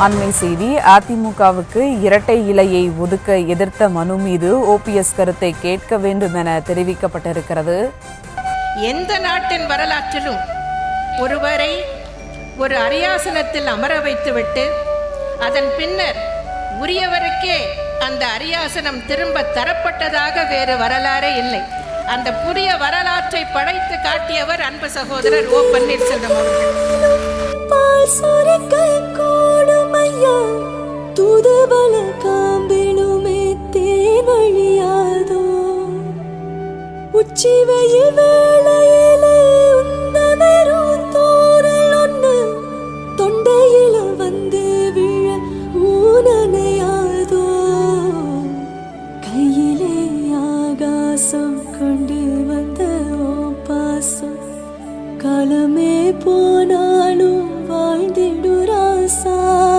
அண்மை செய்தி. அதிமுகவுக்கு இரட்டை இலையை ஒதுக்க எதிர்த்த மனு மீது ஓபிஎஸ் கருத்தை கேட்க வேண்டும் என தெரிவிக்கப்பட்டிருக்கிறது. எந்த நாட்டின் வரலாற்றிலும் ஒருவரை ஒரு அரியாசனத்தில் அமர வைத்துவிட்டு அதன் பின்னர் உரியவருக்கே அந்த அரியாசனம் திரும்ப தரப்பட்டதாக வேறு வரலாறே இல்லை. அந்த புதிய வரலாற்றை படைத்து காட்டியவர் அன்பு சகோதரர் ஓ பன்னீர்செல்வம் அவர்கள்.